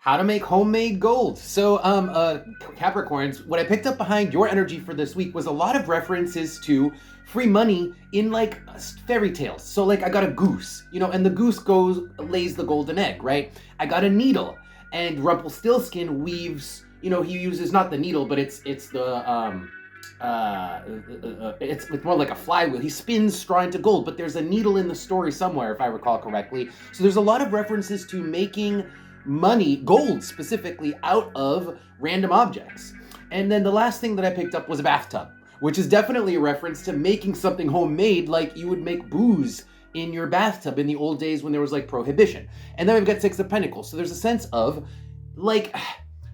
How to make homemade gold. So, Capricorns, what I picked up behind your energy for this week was a lot of references to free money in like fairy tales. So like I got a goose, and the goose lays the golden egg, right? I got a needle, and Rumpelstiltskin weaves, he uses not the needle, but it's more like a flywheel. He spins straw into gold, but there's a needle in the story somewhere, if I recall correctly. So there's a lot of references to making money, gold specifically, out of random objects. And then the last thing that I picked up was a bathtub, which is definitely a reference to making something homemade, like you would make booze in your bathtub in the old days when there was like prohibition. And then we've got Six of Pentacles. So there's a sense of like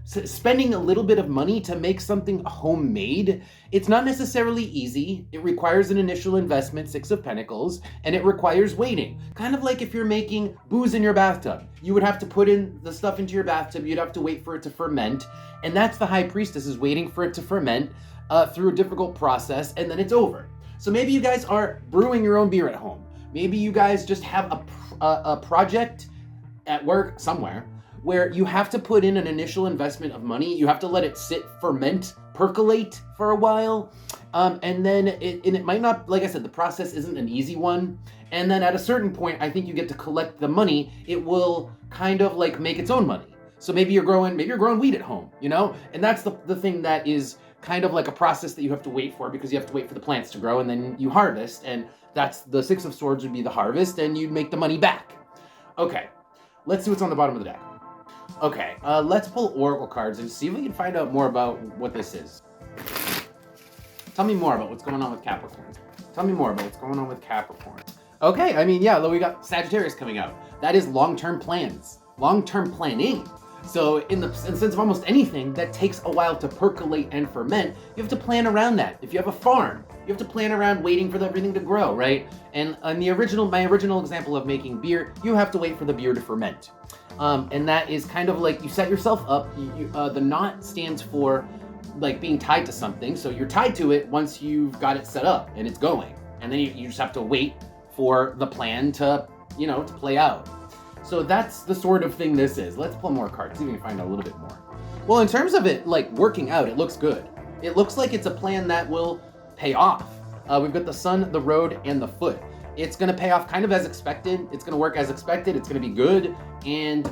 spending a little bit of money to make something homemade. It's not necessarily easy. It requires an initial investment, Six of Pentacles, and it requires waiting. Kind of like if you're making booze in your bathtub. You would have to put in the stuff into your bathtub, you'd have to wait for it to ferment, and that's the High Priestess, is waiting for it to ferment through a difficult process, and then it's over. So maybe you guys are brewing your own beer at home. Maybe you guys just have a project at work somewhere where you have to put in an initial investment of money. You have to let it sit, ferment, percolate for a while. And then it might not, like I said, the process isn't an easy one. And then at a certain point, I think you get to collect the money. It will kind of like make its own money. So maybe you're growing weed at home, And that's the thing that is kind of like a process that you have to wait for, because you have to wait for the plants to grow, and then you harvest. And that's the Six of Swords would be the harvest, and you'd make the money back. Okay, let's see what's on the bottom of the deck. Okay, let's pull Oracle cards and see if we can find out more about what this is. Tell me more about what's going on with Capricorn. Tell me more about what's going on with Capricorn. Okay, I mean, yeah, we got Sagittarius coming out. That is long-term plans, long-term planning. So in the sense of almost anything that takes a while to percolate and ferment, you have to plan around that. If you have a farm, you have to plan around waiting for everything to grow, right? And on my original example of making beer, you have to wait for the beer to ferment. And that is kind of like you set yourself up. The knot stands for like being tied to something. So you're tied to it once you've got it set up and it's going. And then you just have to wait for the plan to play out. So that's the sort of thing this is. Let's pull more cards, see if we can find out a little bit more. Well, in terms of it like working out, it looks good. It looks like it's a plan that will pay off. We've got the Sun, the Road, and the Foot. It's going to pay off kind of as expected. It's going to work as expected. It's going to be good, and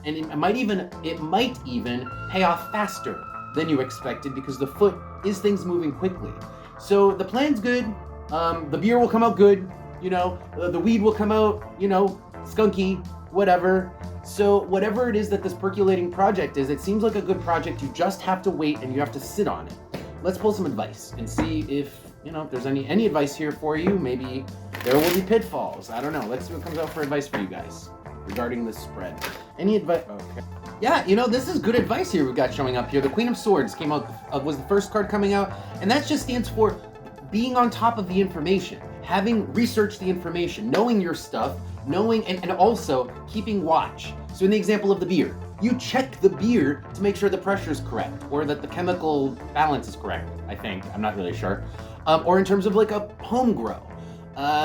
it might even pay off faster than you expected, because the Foot is things moving quickly. So the plan's good. The beer will come out good. The weed will come out. Skunky, whatever. So whatever it is that this percolating project is, it seems like a good project. You just have to wait and you have to sit on it. Let's pull some advice and see if there's any advice here for you. Maybe there will be pitfalls. I don't know. Let's see what comes out for advice for you guys regarding this spread. Any advice? Okay. Yeah, this is good advice here we've got showing up here. The Queen of Swords came out, was the first card coming out, and that just stands for being on top of the information, having researched the information, knowing your stuff, and also keeping watch. So in the example of the beer, you check the beer to make sure the pressure is correct, or that the chemical balance is correct, I think. I'm not really sure. Or in terms of like a home grow,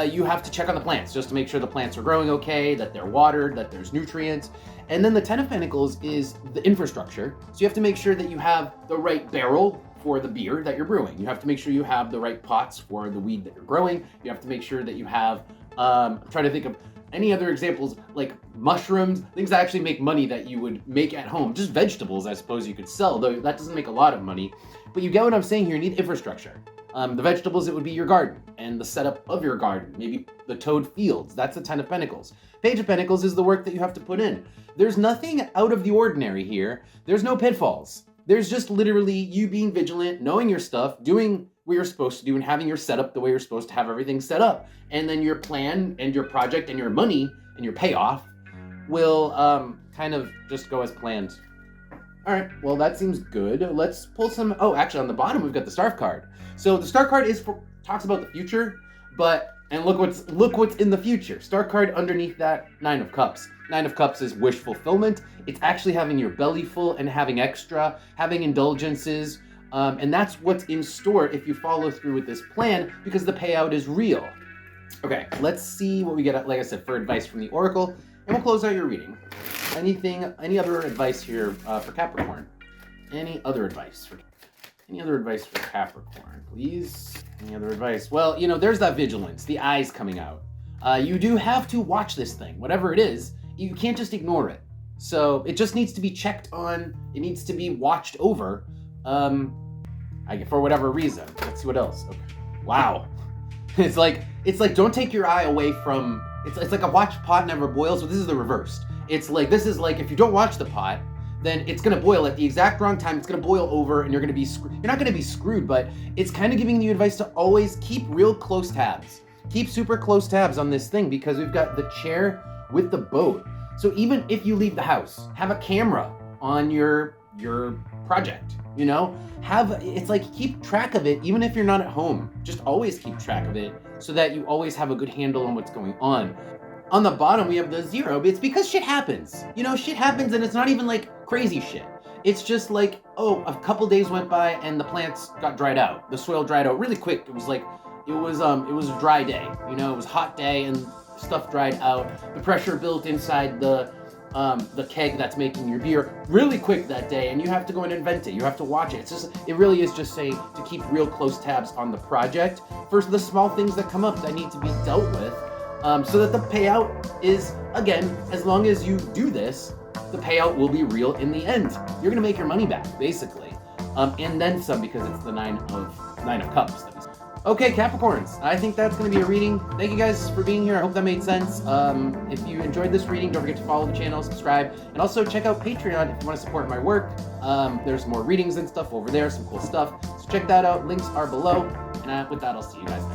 you have to check on the plants just to make sure the plants are growing okay, that they're watered, that there's nutrients. And then the Ten of Pentacles is the infrastructure. So you have to make sure that you have the right barrel for the beer that you're brewing. You have to make sure you have the right pots for the weed that you're growing. You have to make sure that you have, I'm trying to think of any other examples, like mushrooms, things that actually make money that you would make at home. Just vegetables, I suppose you could sell, though that doesn't make a lot of money. But you get what I'm saying here, you need infrastructure. The vegetables, it would be your garden and the setup of your garden, maybe the Toad Fields. That's the Ten of Pentacles. Page of Pentacles is the work that you have to put in. There's nothing out of the ordinary here. There's no pitfalls. There's just literally you being vigilant, knowing your stuff, doing what you're supposed to do, and having your setup the way you're supposed to have everything set up. And then your plan and your project and your money and your payoff will kind of just go as planned. All right, well, that seems good. Let's pull some. Oh, actually, on the bottom, we've got the Star card. So the Star card talks about the future, and look what's in the future. Star card underneath that, Nine of Cups. Nine of Cups is wish fulfillment. It's actually having your belly full and having extra, having indulgences, and that's what's in store if you follow through with this plan, because the payout is real. Okay, let's see what we get, like I said, for advice from the Oracle, and we'll close out your reading. Any other advice here for Capricorn? Any other advice for Capricorn, please? Any other advice? Well, you know, there's that vigilance, the eyes coming out. You do have to watch this thing, whatever it is. You can't just ignore it. So it just needs to be checked on. It needs to be watched over. For whatever reason. Let's see what else. Okay. Wow. It's like don't take your eye away from. It's like a watch pot never boils. So this is the reversed. This is like if you don't watch the pot, then it's gonna boil at the exact wrong time. It's gonna boil over, and you're gonna be you're not gonna be screwed, but it's kind of giving you advice to always keep real close tabs. Keep super close tabs on this thing because we've got the chair with the boat. So even if you leave the house, have a camera on your project. You know, it's like keep track of it even if you're not at home. Just always keep track of it so that you always have a good handle on what's going on. On the bottom, we have the 0. It's because shit happens. You know, shit happens, and it's not even like crazy shit. It's just like, oh, a couple days went by and the plants got dried out. The soil dried out really quick. It was a dry day. You know, it was a hot day and stuff dried out. The pressure built inside the keg that's making your beer really quick that day, and you have to go and invent it. You have to watch it. It really is just saying to keep real close tabs on the project for the small things that come up that need to be dealt with. So that the payout is, again, as long as you do this, the payout will be real in the end. You're gonna make your money back, basically. And then some, because it's the Nine of Cups. Okay, Capricorns, I think that's gonna be a reading. Thank you guys for being here. I hope that made sense. If you enjoyed this reading, don't forget to follow the channel, subscribe, and also check out Patreon if you want to support my work. There's more readings and stuff over there, some cool stuff. So check that out. Links are below. And with that, I'll see you guys next time.